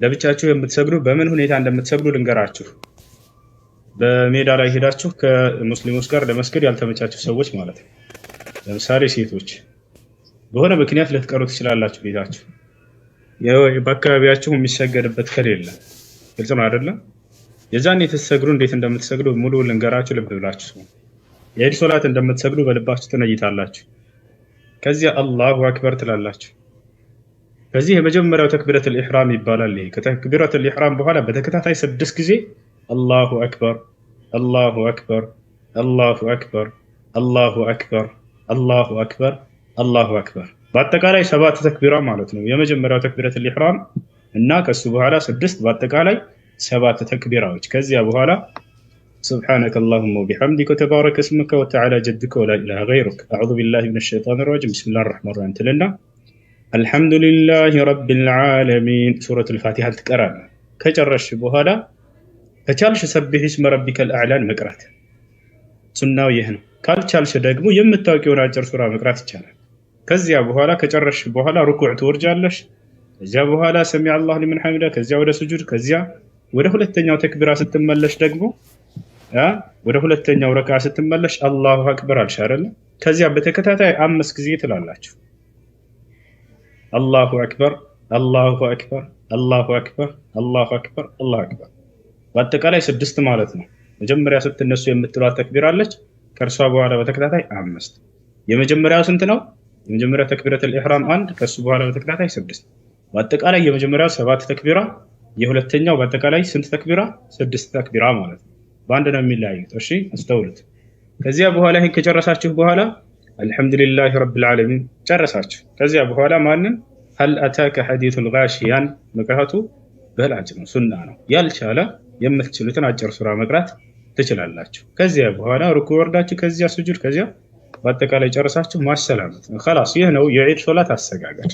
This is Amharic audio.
ለብቻችሁ የምትሰግዱ በምን ሁኔታ እንደምትሰግዱ ልንገራችሁ። በሜዳ ላይ ሄዳችሁ ከሙስሊሞች ጋር ለመስገድ ያልተመቻችሁ ሰዎች ማለት ነው። ለምሳሌ ሴቶች በሆነ ምክንያት ልትቀሩ ትችላላችሁ። ቤታችሁ በአካባቢያችሁ የሚሰገድበት ከሌለ ግልጽ ነው አይደለም? የዛን የተሰግዱ እንዴት እንደምትሰግዱ ሙሉ ልንገራችሁ። ልብ ብላችሁ የዒድ ሶላት እንደምትሰግዱ በልባችሁ ትነይታላችሁ። ከዚያ አላሁ አክበር ትላላችሁ። ከዚህ የመጀመሪያው ተክቢረቱል ኢሕራም ይባላል። ይሄ ከተክቢረቱል ኢሕራም በኋላ በተከታታይ 6 ጊዜ አላሁ አክበር አላሁ አክበር አላሁ አክበር አላሁ አክበር አላሁ አክበር አላሁ አክበር። በአጠቃላይ 7 ተክቢራ ማለት ነው። የመጀመሪያው ተክቢረቱል ኢሕራም እና ከሱ በኋላ 6 በአጠቃላይ 7 ተክቢራዎች። ከዚያ በኋላ ሱብሓነከ አላሁመ ወቢሐምዲከ ወተባረከ እስሙከ ወተዓላ ጀዱከ ወላ ኢላሃ ገይሩክ አዑዙ ቢላሂ ሚነ ሸይጣኒ ረጂም ቢስሚላሂር ረሕማኒር ረሒም ትልና አልሐምዱሊላሂ ረቢል ዓለሚን ሱረቱል ፋቲሃ ትቀራለህ። ከጨረስሽ በኋላ ከቻልሽ ሰቢሕ እስመ ረቢከል አዕላን መቅራት ሱናው ይህ ነው። ካልቻልሽ ደግሞ የምታውቂውን አጭር ሱራ መቅራት ይቻላል። ከዚያ በኋላ ከጨረስሽ በኋላ ሩኩዕ ትወርጃለሽ። ከዚያ በኋላ ሰሚዐ አላሁ ሊመን ሐሚዳ፣ ከዚያ ወደ ስጁድ፣ ከዚያ ወደ ሁለተኛው ተክቢራ ስትመለሽ ደግሞ ወደ ሁለተኛው ረክዓ ስትመለሽ አላሁ አክበር አልሽ አይደል? ከዚያ በተከታታይ 5 ጊዜ ትላላችሁ። አላሁ አክበር አላሁ አክበር አላሁ አክበር አላሁ አክበር አላሁ አክበር። በአጠቃላይ 6 ማለት ነው። መጀመሪያ ስትነሱ የምትሏት ተክቢራለች። ከእርሷ በኋላ በተከታታይ 5። የመጀመሪያው ስንት ነው? የመጀመሪያው ተክቢረቱል ኢሕራም 1፣ ከሱ በኋላ በተከታታይ 6። በአጠቃላይ የመጀመሪያው 7 ተክቢራ፣ የሁለተኛው በአጠቃላይ ስንት ተክቢራ? 6 ተክቢራ ማለት ነው። በአንድ ነው የሚለያዩት። እሺ አስተውሉት። ከዚያ በኋላ ይሄን ከጨረሳችሁ በኋላ አልሐምዱሊላሂ ረቢል ዓለሚን ጨረሳችሁ። ከዚያ በኋላ ማንን ሀል አታከ ሐዲሱል ጋሺያን መቅራቱ በላጭ ነው፣ ሱና ነው። ያልቻለ የምትችሉትን አጭር ሱራ መቅራት ትችላላችሁ። ከዚያ በኋላ ሩኩዕ ወርዳችሁ፣ ከዚያ ስጁድ፣ ከዚያ በአጠቃላይ ጨረሳችሁ ማሰላመት። ኸላስ ይህ ነው የዒድ ሶላት አሰጋገድ።